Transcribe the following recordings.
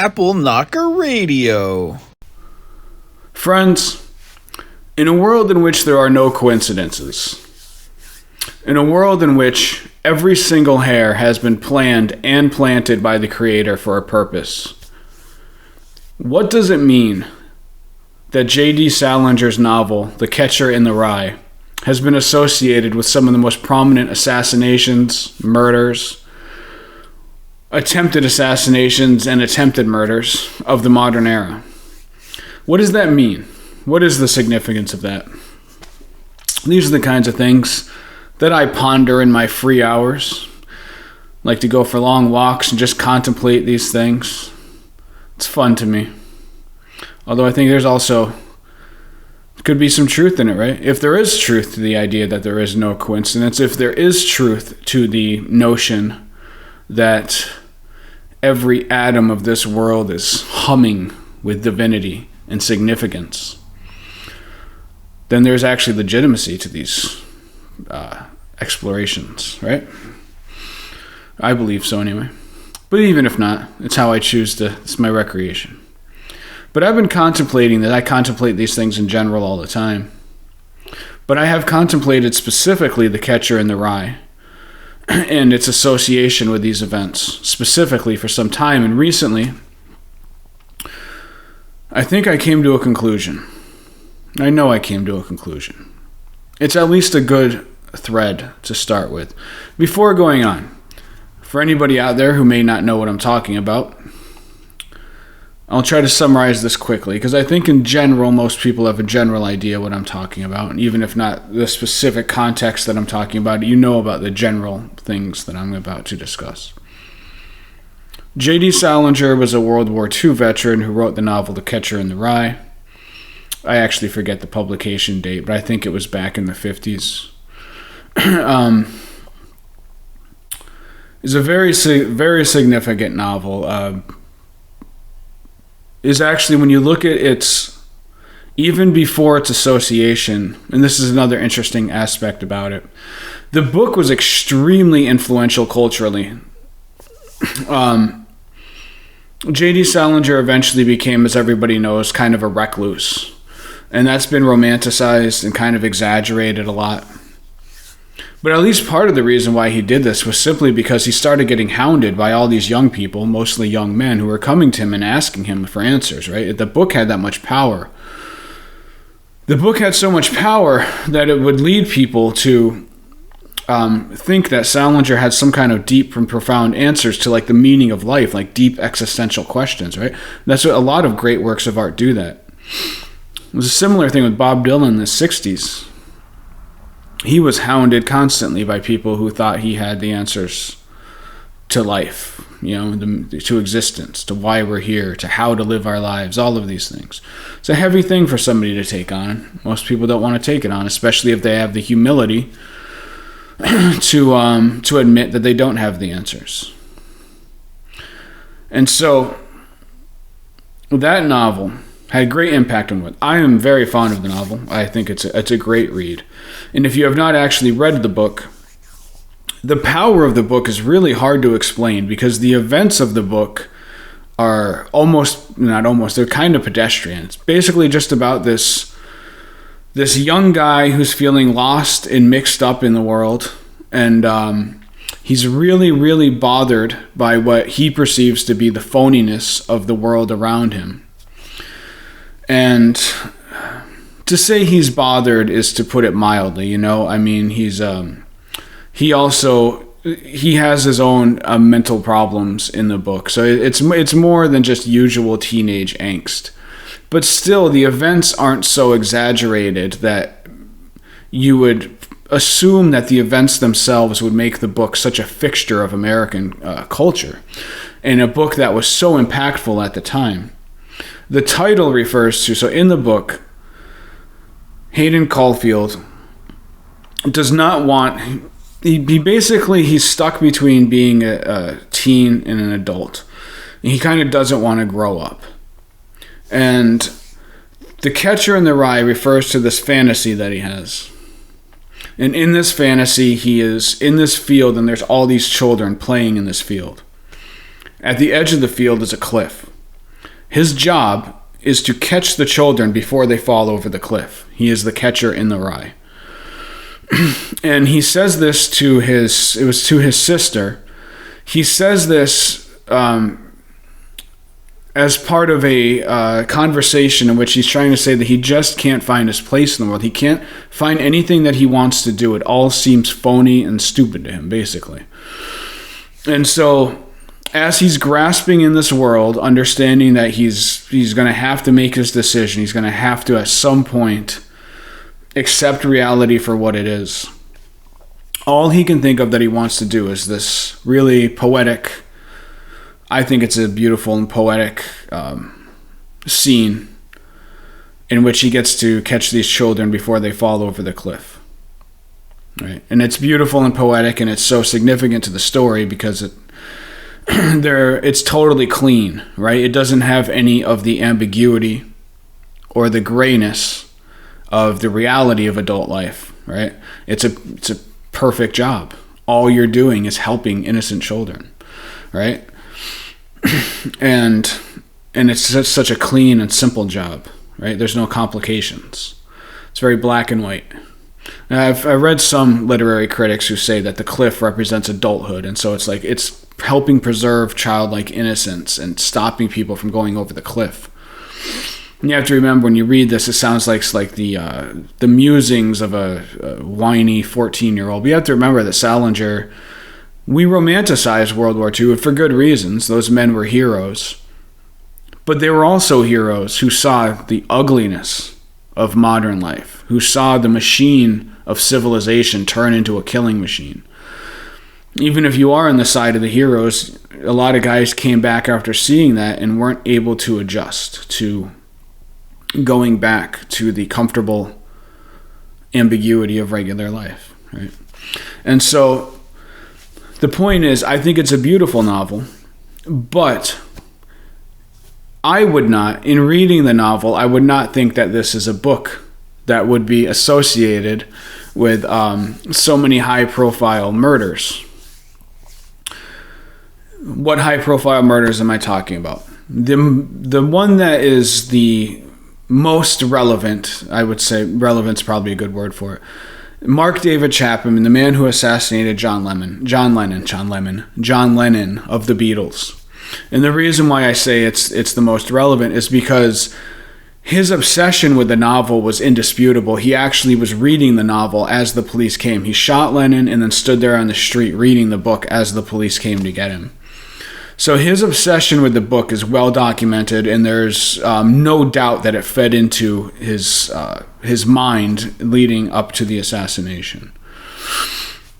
Apple Knocker Radio. Friends, in a world in which there are no coincidences, in a world in which every single hair has been planned and planted by the Creator for a purpose, what does it mean that J.D. Salinger's novel, The Catcher in the Rye, has been associated with some of the most prominent assassinations, murders, attempted assassinations, and attempted murders of the modern era? What does that mean? What is the significance of that? These are the kinds of things that I ponder in my free hours. I like to go for long walks and just contemplate these things. It's fun to me. Although I think there's also could be some truth in it, right? If there is truth to the idea that there is no coincidence, if there is truth to the notion that every atom of this world is humming with divinity and significance, then there's actually legitimacy to these explorations, right? I believe so anyway. But even if not, it's how I choose to, it's my recreation. But I've been contemplating that. I contemplate these things in general all the time. But I have contemplated specifically The Catcher in the Rye and its association with these events, specifically for some time. And recently, I think I came to a conclusion. I know I came to a conclusion. It's at least a good thread to start with. Before going on, for anybody out there who may not know what I'm talking about, I'll try to summarize this quickly, because I think in general, most people have a general idea what I'm talking about. And even if not the specific context that I'm talking about, you know about the general things that I'm about to discuss. J.D. Salinger was a World War II veteran who wrote the novel The Catcher in the Rye. I actually forget the publication date, but I think it was back in the 50s. It's a very significant novel. Is actually, when you look at its, even before its association, and this is another interesting aspect about it, the book was extremely influential culturally. J.D. Salinger eventually became, as everybody knows, kind of a recluse. And that's been romanticized and kind of exaggerated a lot. But at least part of the reason why he did this was simply because he started getting hounded by all these young people, mostly young men, who were coming to him and asking him for answers, right? The book had that much power. The book had so much power that it would lead people to think that Salinger had some kind of deep and profound answers to like the meaning of life, like deep existential questions, right? That's what a lot of great works of art do that. It was a similar thing with Bob Dylan in the 60s. He was hounded constantly by people who thought he had the answers to life, to existence, to why we're here, to how to live our lives, all of these things. It's a heavy thing for somebody to take on. Most people don't want to take it on, especially if they have the humility to admit that they don't have the answers. And so that novel had a great impact on what I am very fond of the novel. I think it's a great read. And if you have not actually read the book, the power of the book is really hard to explain, because the events of the book are they're kind of pedestrian. It's basically just about this young guy who's feeling lost and mixed up in the world. And he's really, really bothered by what he perceives to be the phoniness of the world around him. And to say he's bothered is to put it mildly, I mean, he has his own mental problems in the book. So it's more than just usual teenage angst. But still, the events aren't so exaggerated that you would assume that the events themselves would make the book such a fixture of American culture, and a book that was so impactful at the time. The title refers to, so in the book, Hayden Caulfield does not want, he's stuck between being a teen and an adult. And he kind of doesn't want to grow up. And The Catcher in the Rye refers to this fantasy that he has. And in this fantasy, he is in this field, and there's all these children playing in this field. At the edge of the field is a cliff. His job is to catch the children before they fall over the cliff. He is the catcher in the rye. And he says this to his sister. He says this as part of a conversation in which he's trying to say that he just can't find his place in the world. He can't find anything that he wants to do. It all seems phony and stupid to him, basically. And so as he's grasping in this world, understanding that he's going to have to make his decision, he's going to have to at some point accept reality for what it is. All he can think of that he wants to do is this really poetic, I think it's a beautiful and poetic scene in which he gets to catch these children before they fall over the cliff. Right? And it's beautiful and poetic, and it's so significant to the story because it's totally clean, right? It doesn't have any of the ambiguity or the grayness of the reality of adult life, right? It's a perfect job. All you're doing is helping innocent children, right? and it's such a clean and simple job, right? There's no complications. It's very black and white. I've read some literary critics who say that the cliff represents adulthood, and so it's like it's helping preserve childlike innocence and stopping people from going over the cliff. And you have to remember, when you read this, it sounds like the musings of a whiny 14-year-old. But you have to remember that Salinger, we romanticize World War II for good reasons. Those men were heroes. But they were also heroes who saw the ugliness of modern life, who saw the machine of civilization turn into a killing machine. Even if you are on the side of the heroes, a lot of guys came back after seeing that and weren't able to adjust to going back to the comfortable ambiguity of regular life, right? And so the point is, I think it's a beautiful novel, but I would not, in reading the novel, I would not think that this is a book that would be associated with so many high-profile murders. What high-profile murders am I talking about? The one that is the most relevant, I would say, relevant's probably a good word for it. Mark David Chapman, the man who assassinated John Lennon of the Beatles. And the reason why I say it's the most relevant is because his obsession with the novel was indisputable. He actually was reading the novel as the police came. He shot Lennon and then stood there on the street reading the book as the police came to get him. So his obsession with the book is well documented, and there's no doubt that it fed into his mind leading up to the assassination.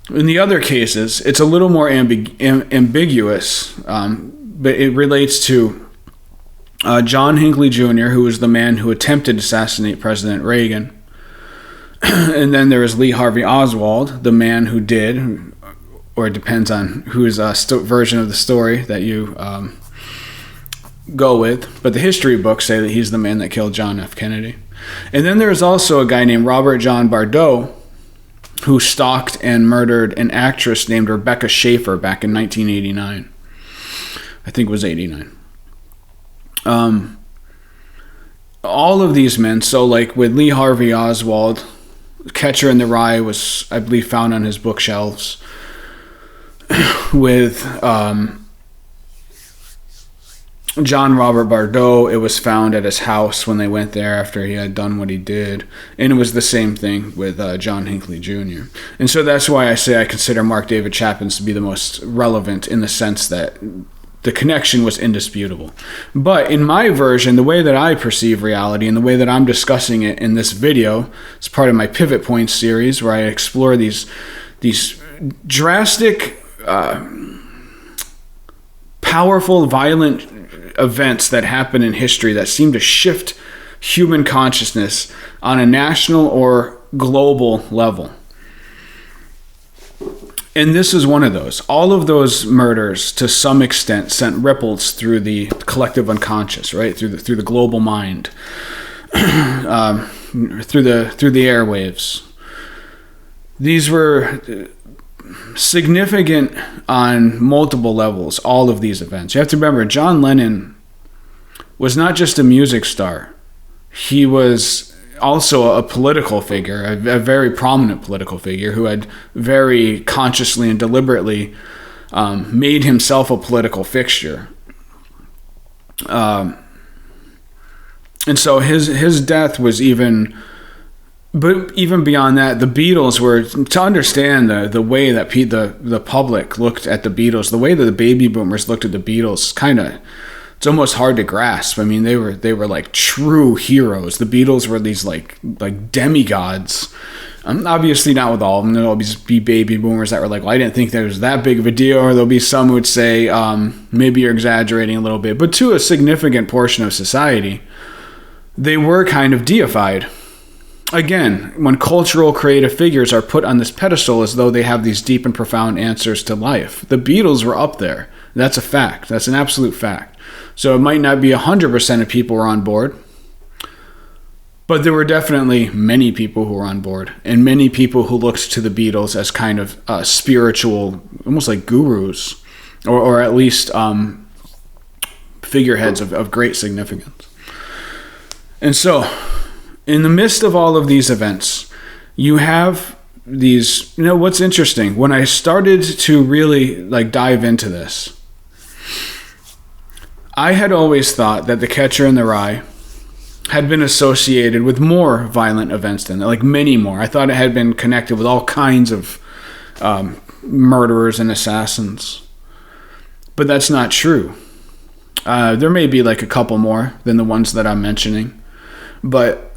In the other cases, it's a little more ambiguous, but it relates to John Hinckley Jr., who was the man who attempted to assassinate President Reagan. And then there is Lee Harvey Oswald, the man who did, or it depends on whose version of the story that you go with. But the history books say that he's the man that killed John F. Kennedy. And then there's also a guy named Robert John Bardot who stalked and murdered an actress named Rebecca Schaefer back in 1989. I think it was 89. All of these men, so like with Lee Harvey Oswald, Catcher in the Rye was, I believe, found on his bookshelves. With John Robert Bardot, it was found at his house when they went there after he had done what he did. And it was the same thing with John Hinckley Jr. And so that's why I say I consider Mark David Chapman's to be the most relevant, in the sense that the connection was indisputable. But in my version, the way that I perceive reality and the way that I'm discussing it in this video, it's part of my Pivot Points series, where I explore these drastic, powerful, violent events that happen in history that seem to shift human consciousness on a national or global level. And this is one of those. All of those murders, to some extent, sent ripples through the collective unconscious, right? Through the global mind, through the airwaves. These were significant on multiple levels, all of these events. You have to remember, John Lennon was not just a music star. He was also a political figure, a very prominent political figure who had very consciously and deliberately made himself a political fixture. And so his death was but even beyond that, the Beatles were, to understand the way that the public looked at the Beatles, the way that the baby boomers looked at the Beatles, it's almost hard to grasp. I mean, they were like true heroes. The Beatles were these like demigods. Obviously not with all of them. There'll always be baby boomers that were like, well, I didn't think that was that big of a deal. Or there'll be some who would say, maybe you're exaggerating a little bit. But to a significant portion of society, they were kind of deified. Again, when cultural creative figures are put on this pedestal as though they have these deep and profound answers to life, the Beatles were up there. That's a fact. That's an absolute fact. So it might not be 100% of people were on board, but there were definitely many people who were on board, and many people who looked to the Beatles as kind of spiritual, almost like gurus, or at least figureheads of great significance. And so, in the midst of all of these events, you have these, what's interesting, when I started to really dive into this, I had always thought that The Catcher in the Rye had been associated with more violent events than that, like many more. I thought it had been connected with all kinds of murderers and assassins. But that's not true. There may be like a couple more than the ones that I'm mentioning. But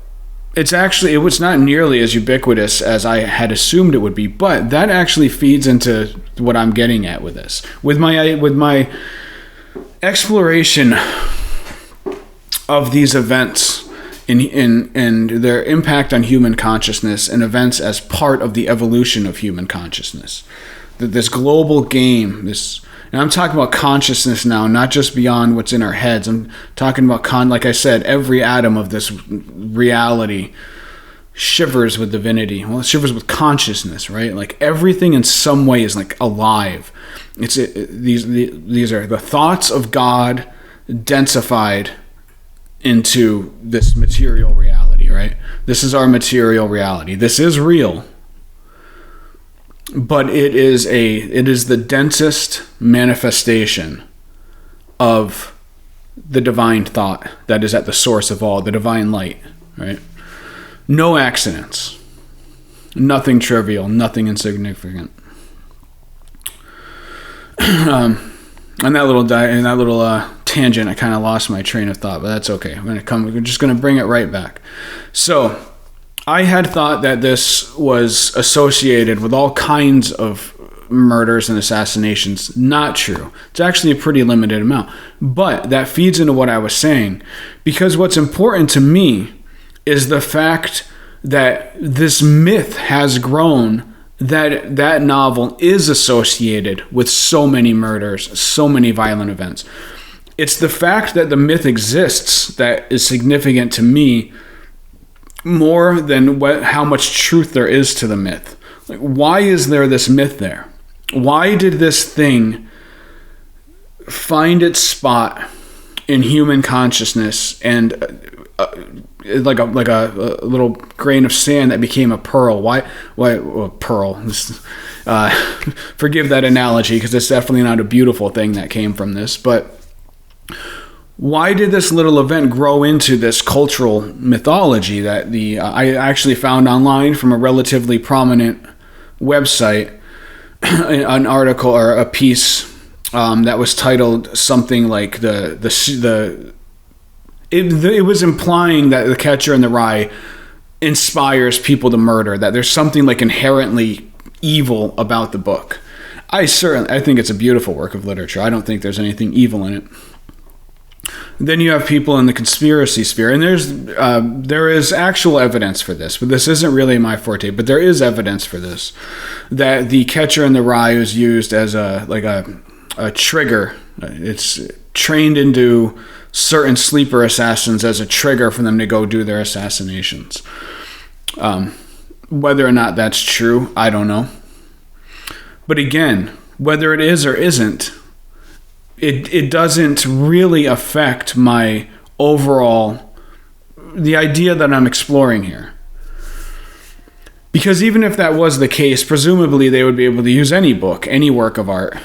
it was not nearly as ubiquitous as I had assumed it would be. But that actually feeds into what I'm getting at with this. With my exploration of these events and their impact on human consciousness, and events as part of the evolution of human consciousness. This global game, and I'm talking about consciousness now, not just beyond what's in our heads. I'm talking about, like I said, every atom of this reality shivers with divinity. Well, it shivers with consciousness, right? Like everything in some way is like alive. These are the thoughts of God densified into this material reality, right? This is our material reality. This is real. But it is the densest manifestation of the divine thought that is at the source of all, the divine light, right? No accidents. Nothing trivial, nothing insignificant. On that little tangent, I kind of lost my train of thought, but that's okay. We're just going to bring it right back. So, I had thought that this was associated with all kinds of murders and assassinations. Not true. It's actually a pretty limited amount. But that feeds into what I was saying. Because what's important to me is the fact that this myth has grown, that novel is associated with so many murders, so many violent events. It's the fact that the myth exists that is significant to me, more than how much truth there is to the myth. Like, why is there this myth there? Why did this thing find its spot in human consciousness and like a little grain of sand that became a pearl? Why a pearl? Forgive that analogy, because it's definitely not a beautiful thing that came from this, but why did this little event grow into this cultural mythology that I actually found online from a relatively prominent website, an article or a piece that was titled something like it was implying that The Catcher in the Rye inspires people to murder, that there's something like inherently evil about the book. I think it's a beautiful work of literature. I don't think there's anything evil in it. Then you have people in the conspiracy sphere, and there is actual evidence for this, but this isn't really my forte, but there is evidence for this, that The Catcher in the Rye is used as a trigger. It's trained into certain sleeper assassins as a trigger for them to go do their assassinations. Whether or not that's true, I don't know. But again, whether it is or isn't, it doesn't really affect my overall, the idea that I'm exploring here. Because even if that was the case, presumably they would be able to use any book, any work of art.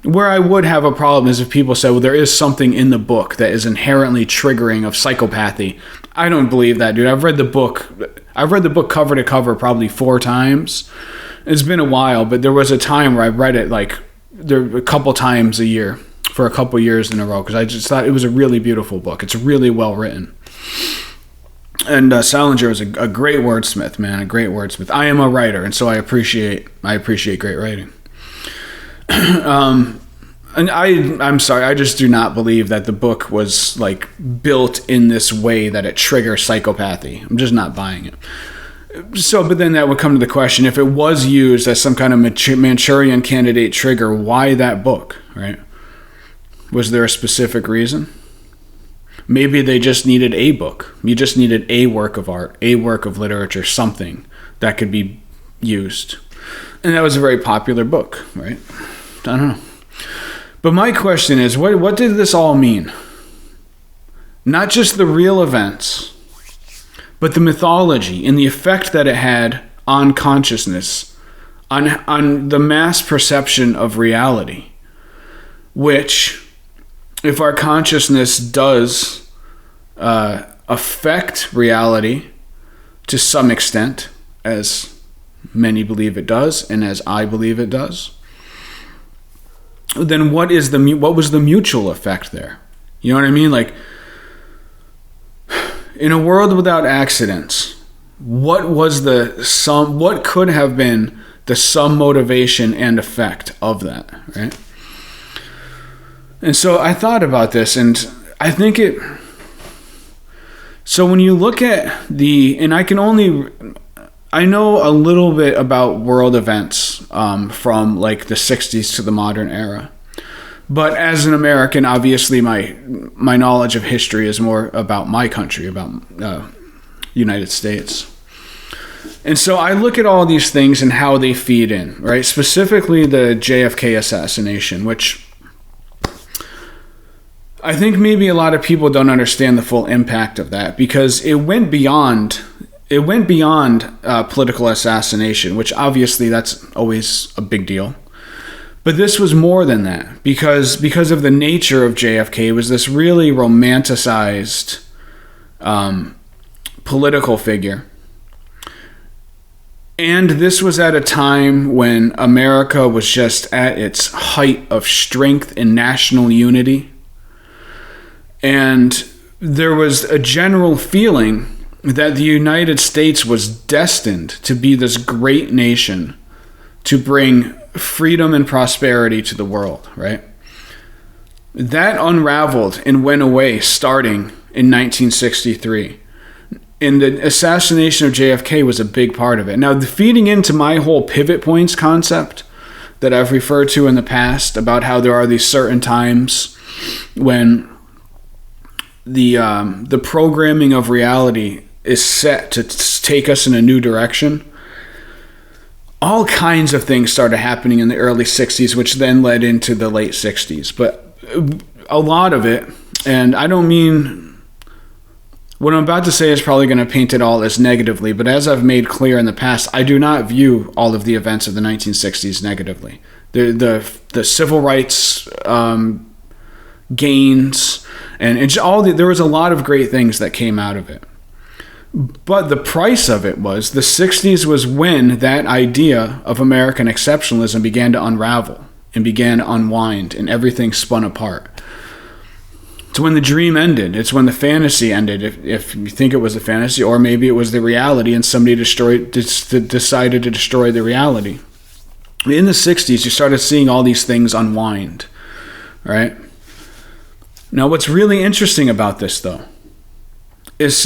Where I would have a problem is if people said, well, there is something in the book that is inherently triggering of psychopathy. I don't believe that, dude. I've read the book cover to cover probably 4 times. It's been a while, but there was a time where I read it a couple times a year for a couple years in a row because I just thought it was a really beautiful book. It's really well written. And Salinger was a great wordsmith, man, a great wordsmith. I am a writer, and so I appreciate great writing. And I'm sorry, I just do not believe that the book was like built in this way that it triggers psychopathy. I'm just not buying it. So, but then that would come to the question, if it was used as some kind of Manchurian candidate trigger, why that book, right? Was there a specific reason? Maybe they just needed a book. You just needed a work of art, a work of literature, something that could be used. And that was a very popular book, right? I don't know. But my question is, what did this all mean? Not just the real events, but the mythology and the effect that it had on consciousness, on the mass perception of reality, which, if our consciousness does affect reality to some extent, as many believe it does, and as I believe it does, then what was the mutual effect there? You know what I mean? Like, in a world without accidents, what could have been the sum motivation and effect of that, right? And so I thought about this, and I think so when you look at I know a little bit about world events from like the 60s to the modern era. But as an American, obviously my knowledge of history is more about my country, about United States. And so I look at all these things and how they feed in, right? Specifically the JFK assassination, which I think maybe a lot of people don't understand the full impact of that, because it went beyond political assassination, which obviously that's always a big deal. But this was more than that, because of the nature of JFK. It was this really romanticized political figure. And this was at a time when America was just at its height of strength and national unity. And there was a general feeling that the United States was destined to be this great nation to bring freedom and prosperity to the world, right? That unraveled and went away starting in 1963. And the assassination of JFK was a big part of it. Now, feeding into my whole pivot points concept that I've referred to in the past about how there are these certain times when the programming of reality is set to take us in a new direction. All kinds of things started happening in the early 60s, which then led into the late 60s. But a lot of it, and I don't mean, what I'm about to say is probably going to paint it all as negatively, but as I've made clear in the past, I do not view all of the events of the 1960s negatively. The civil rights gains, and there was a lot of great things that came out of it. But the price of it was, the 60s was when that idea of American exceptionalism began to unravel and began to unwind, and everything spun apart. It's when the dream ended. It's when the fantasy ended, if you think it was a fantasy, or maybe it was the reality and somebody decided to destroy the reality. In the 60s, you started seeing all these things unwind, right? Now, what's really interesting about this, though, is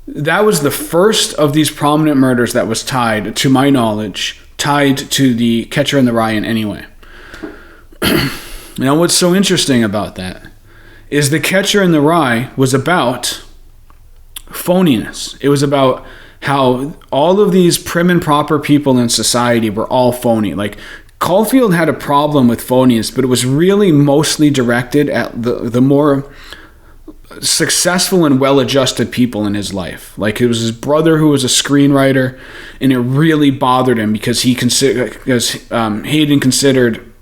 that was the first of these prominent murders that was tied, to my knowledge, tied to the Catcher in the Rye in any way. Now, what's so interesting about that is the Catcher in the Rye was about phoniness. It was about how all of these prim and proper people in society were all phony. Like, Caulfield had a problem with phoniness, but it was really mostly directed at the more successful and well-adjusted people in his life. Like, it was his brother who was a screenwriter, and it really bothered him because Hayden considered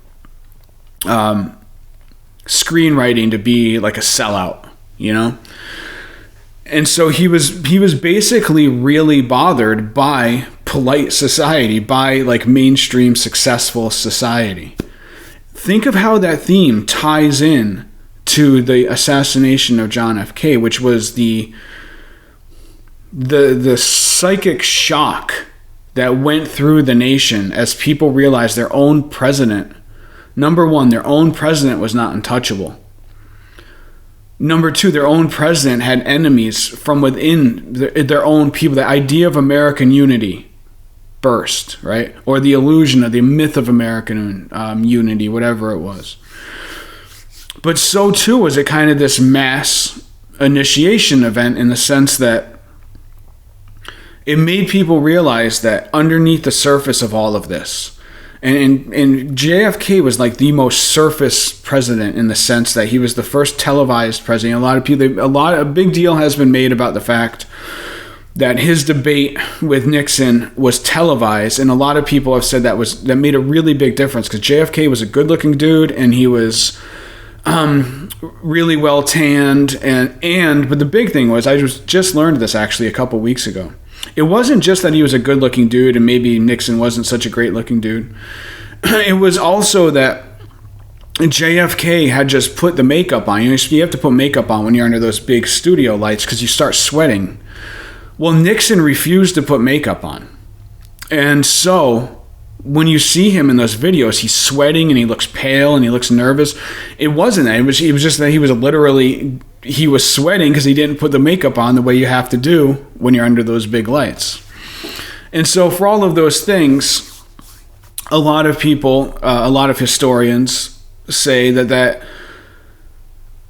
screenwriting to be like a sellout, you know? And so he was basically really bothered by polite society, by like mainstream successful society. Think of how that theme ties in to the assassination of John F.K., which was the psychic shock that went through the nation as people realized their own president, number one, their own president was not untouchable. Number two, their own president had enemies from within their own people. The idea of American unity burst, right? Or the illusion of the myth of American unity, whatever it was. But so too was it kind of this mass initiation event in the sense that it made people realize that underneath the surface of all of this, and JFK was like the most surface president in the sense that he was the first televised president. A big deal has been made about the fact that his debate with Nixon was televised, and a lot of people have said that made a really big difference because JFK was a good-looking dude and he was really well tanned, but the big thing was, I just learned this actually a couple weeks ago. It wasn't just that he was a good looking dude and maybe Nixon wasn't such a great looking dude. It was also that JFK had just put the makeup on. You have to put makeup on when you're under those big studio lights because you start sweating. Well, Nixon refused to put makeup on. And so when you see him in those videos, he's sweating and he looks pale and he looks nervous. It wasn't that. It was just that he was sweating because he didn't put the makeup on the way you have to do when you're under those big lights. And so for all of those things, a lot of people, a lot of historians say that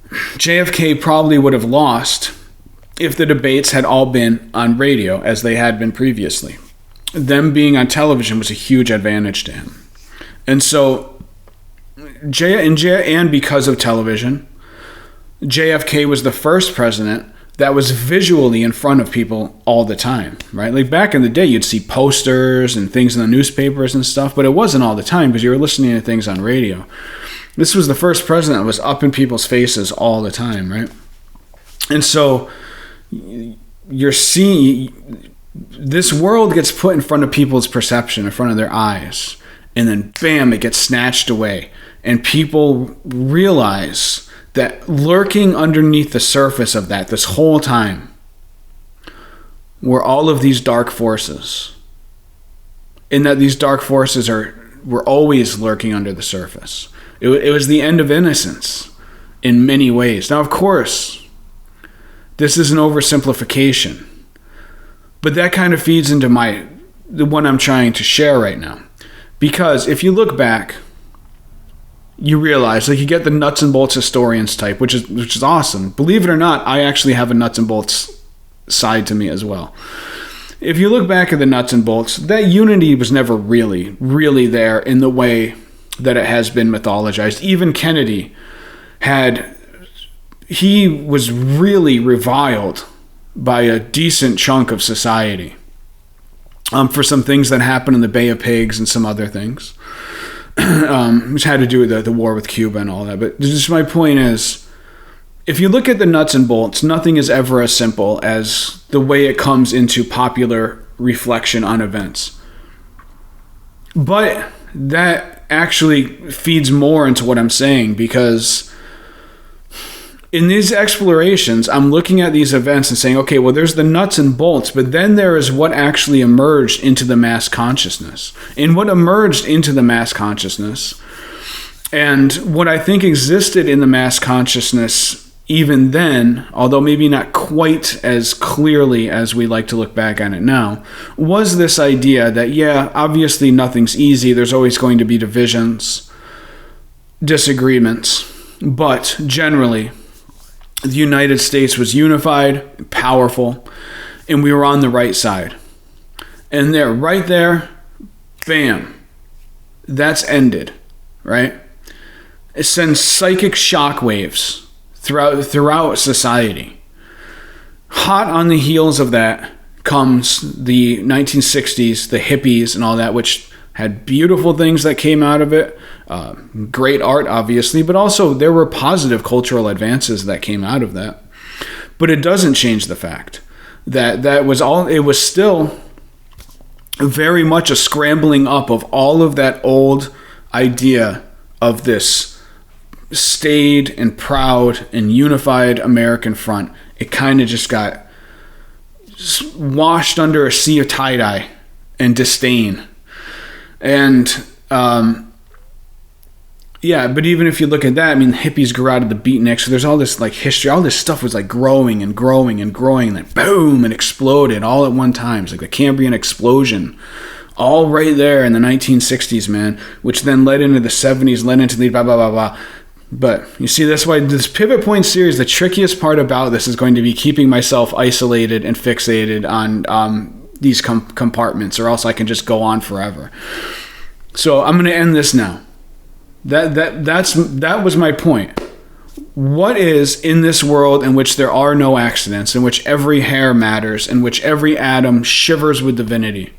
JFK probably would have lost if the debates had all been on radio as they had been previously. Them being on television was a huge advantage to him. And so, and because of television, JFK was the first president that was visually in front of people all the time, right? Like back in the day, you'd see posters and things in the newspapers and stuff, but it wasn't all the time because you were listening to things on radio. This was the first president that was up in people's faces all the time, right? And so, you're seeing this world gets put in front of people's perception, in front of their eyes, and then bam, it gets snatched away. And people realize that lurking underneath the surface of that this whole time were all of these dark forces. And that these dark forces were always lurking under the surface. It was the end of innocence in many ways. Now, of course, this is an oversimplification. But that kind of feeds into the one I'm trying to share right now. Because if you look back, you realize, like, you get the nuts and bolts historians type, which is awesome. Believe it or not, I actually have a nuts and bolts side to me as well. If you look back at the nuts and bolts, that unity was never really, really there in the way that it has been mythologized. Even Kennedy he was really reviled by a decent chunk of society for some things that happened in the Bay of Pigs and some other things, which had to do with the war with Cuba and all that. But just my point is, if you look at the nuts and bolts, nothing is ever as simple as the way it comes into popular reflection on events. But that actually feeds more into what I'm saying, because in these explorations, I'm looking at these events and saying, okay, well, there's the nuts and bolts, but then there is what actually emerged into the mass consciousness. And what emerged into the mass consciousness, and what I think existed in the mass consciousness even then, although maybe not quite as clearly as we like to look back on it now, was this idea that, yeah, obviously nothing's easy. There's always going to be divisions, disagreements, but generally, the United States was unified, powerful, and we were on the right side. And right there, bam, that's ended, right? It sends psychic shockwaves throughout society. Hot on the heels of that comes the 1960s, the hippies and all that, which had beautiful things that came out of it. Great art, obviously, but also there were positive cultural advances that came out of that. But it doesn't change the fact that it was still very much a scrambling up of all of that old idea of this staid and proud and unified American front. It kind of just got washed under a sea of tie-dye and disdain. And but even if you look at that, I mean, the hippies grew out of the beatniks, so there's all this like history, all this stuff was like growing and growing and growing, and then boom, it exploded all at one time. It's like the Cambrian explosion, all right there in the 1960s, man, which then led into the 70s, led into the blah, blah, blah, blah. But you see, that's why this Pivot Point series, the trickiest part about this is going to be keeping myself isolated and fixated on these compartments, or else I can just go on forever. So I'm going to end this now. That was my point. What is in this world in which there are no accidents, in which every hair matters, in which every atom shivers with divinity,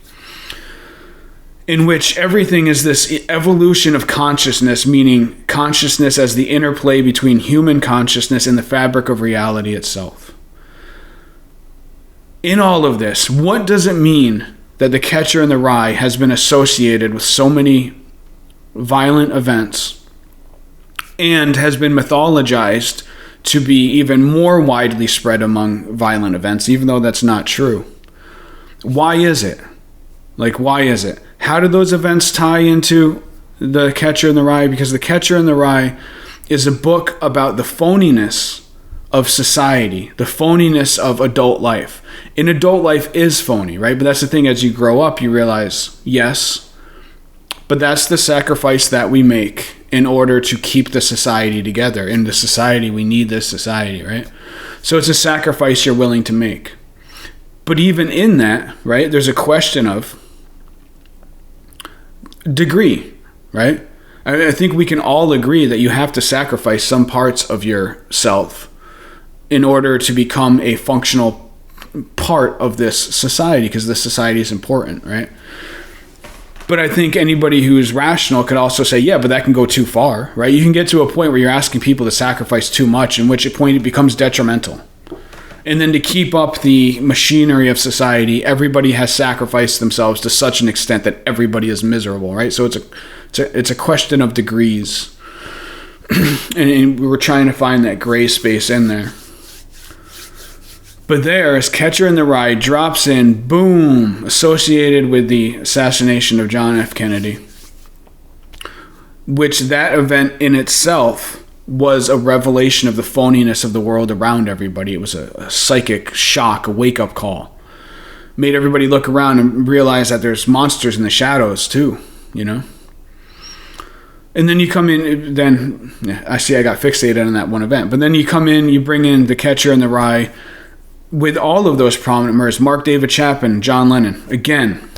in which everything is this evolution of consciousness, meaning consciousness as the interplay between human consciousness and the fabric of reality itself. In all of this, what does it mean that The Catcher in the Rye has been associated with so many violent events and has been mythologized to be even more widely spread among violent events, even though that's not true? Why is it? Why is it? How do those events tie into The Catcher in the Rye? Because The Catcher in the Rye is a book about the phoniness of society, the phoniness of adult life. And adult life is phony, right? But that's the thing, as you grow up, you realize, yes, but that's the sacrifice that we make in order to keep the society together. In the society, we need this society, right? So it's a sacrifice you're willing to make. But even in that, right, there's a question of degree, right? I think we can all agree that you have to sacrifice some parts of yourself in order to become a functional part of this society, because this society is important, right? But I think anybody who's rational could also say, yeah, but that can go too far, right? You can get to a point where you're asking people to sacrifice too much, in which point it becomes detrimental. And then to keep up the machinery of society, everybody has sacrificed themselves to such an extent that everybody is miserable, right? So it's a question of degrees. and we were trying to find that gray space in there. But there, as Catcher in the Rye drops in, boom, associated with the assassination of John F. Kennedy, which that event in itself was a revelation of the phoniness of the world around everybody. It was a psychic shock, a wake-up call. Made everybody look around and realize that there's monsters in the shadows too, you know? And then you come in, I see I got fixated on that one event, but then you come in, you bring in The Catcher in the Rye, with all of those prominent murders, Mark David Chapman, John Lennon. Again,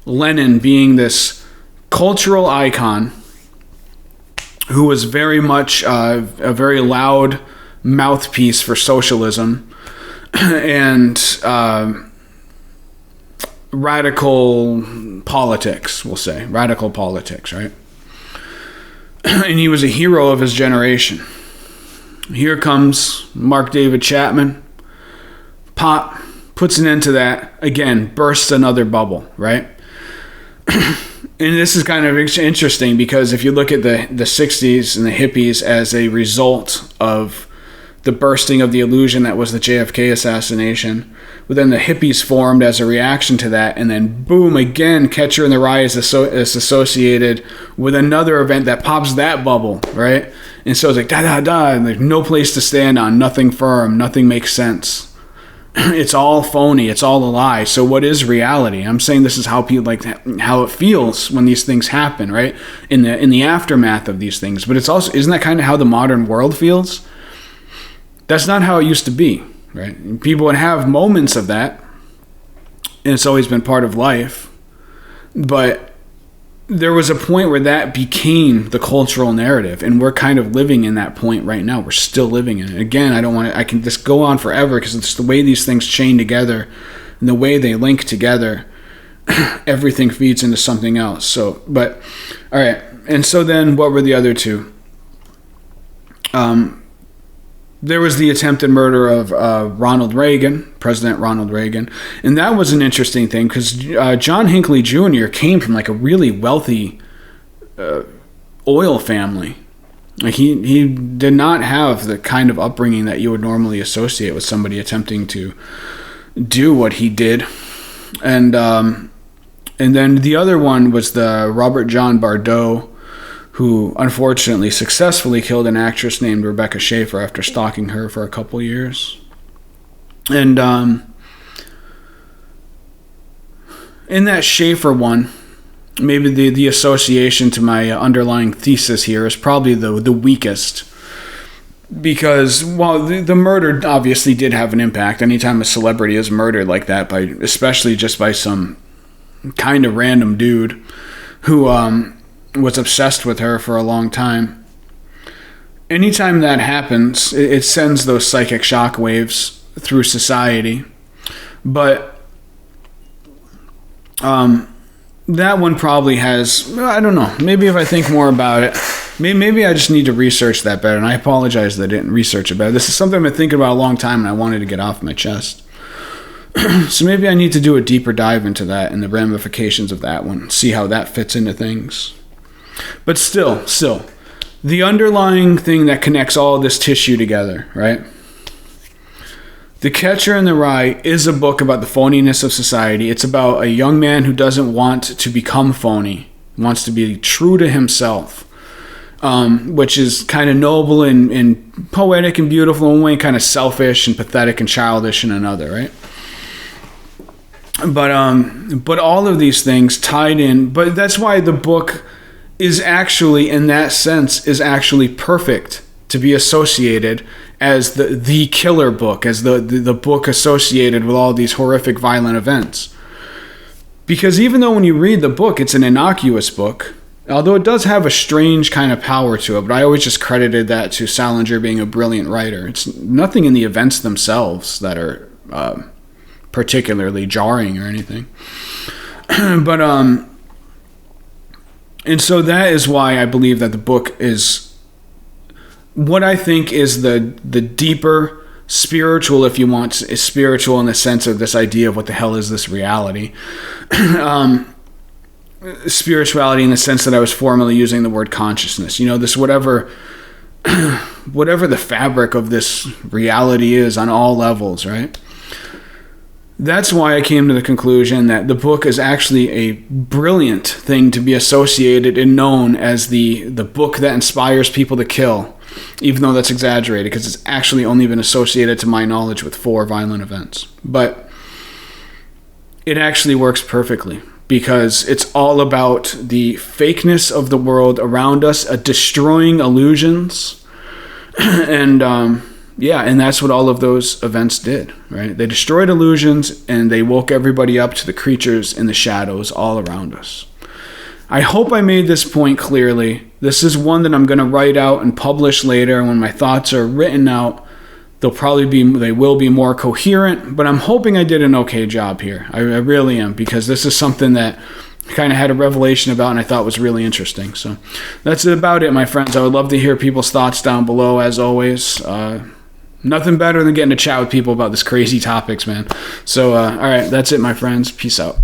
Lennon being this cultural icon who was very much a very loud mouthpiece for socialism and radical politics, we'll say. Radical politics, right? And he was a hero of his generation. Here comes Mark David Chapman. Pop, puts an end to that, again, bursts another bubble, right? And this is kind of interesting because if you look at the 60s and the hippies as a result of the bursting of the illusion that was the JFK assassination, but then the hippies formed as a reaction to that, and then boom, again, Catcher in the Rye is associated with another event that pops that bubble, right? And so it's like, da-da-da, and there's no place to stand on, nothing firm, nothing makes sense. It's all phony. It's all a lie. So what is reality? I'm saying this is how people how it feels when these things happen, right? In the aftermath of these things. But it's also, isn't that kind of how the modern world feels? That's not how it used to be, right? And people would have moments of that, and it's always been part of life. But there was a point where that became the cultural narrative, and we're kind of living in that point right now. We're still living in it. Again, I can just go on forever because it's the way these things chain together and the way they link together. Everything feeds into something else. So, but, all right. And so then what were the other two? There was the attempted murder of Ronald Reagan, President Ronald Reagan. And that was an interesting thing because John Hinckley Jr. came from like a really wealthy oil family. Like he did not have the kind of upbringing that you would normally associate with somebody attempting to do what he did. And then the other one was the Robert John Bardot, who unfortunately successfully killed an actress named Rebecca Schaeffer after stalking her for a couple years. And in that Schaeffer one, maybe the association to my underlying thesis here is probably the weakest. Because while the murder obviously did have an impact, anytime a celebrity is murdered like that, especially just by some kind of random dude who was obsessed with her for a long time. Anytime that happens, it sends those psychic shockwaves through society. But that one probably has, I don't know, maybe if I think more about it, maybe I just need to research that better, and I apologize that I didn't research it better. This is something I've been thinking about a long time, and I wanted to get off my chest. So maybe I need to do a deeper dive into that and the ramifications of that one, see how that fits into things. But still, the underlying thing that connects all this tissue together, right? The Catcher in the Rye is a book about the phoniness of society. It's about a young man who doesn't want to become phony, wants to be true to himself, which is kind of noble and poetic and beautiful in one way, kind of selfish and pathetic and childish in another, right? But all of these things tied in, but that's why the book is actually, in that sense, is actually perfect to be associated as the killer book, as the book associated with all these horrific violent events. Because even though when you read the book, it's an innocuous book, although it does have a strange kind of power to it, but I always just credited that to Salinger being a brilliant writer. It's nothing in the events themselves that are particularly jarring or anything. But and so that is why I believe that the book is what I think is the deeper spiritual, if you want, is spiritual in the sense of this idea of what the hell is this reality. Spirituality in the sense that I was formerly using the word consciousness. You know, this whatever the fabric of this reality is on all levels, right? That's why I came to the conclusion that the book is actually a brilliant thing to be associated and known as the book that inspires people to kill, even though that's exaggerated because it's actually only been associated, to my knowledge, with 4 violent events. But it actually works perfectly because it's all about the fakeness of the world around us, destroying illusions, and and that's what all of those events did, right? They destroyed illusions and they woke everybody up to the creatures in the shadows all around us. I hope I made this point clearly. This is one that I'm going to write out and publish later. And when my thoughts are written out, they will be more coherent, but I'm hoping I did an okay job here. I really am, because this is something that I kind of had a revelation about and I thought was really interesting. So that's about it, my friends. I would love to hear people's thoughts down below, as always. Nothing better than getting to chat with people about this crazy topics, man. So, all right, that's it, my friends. Peace out.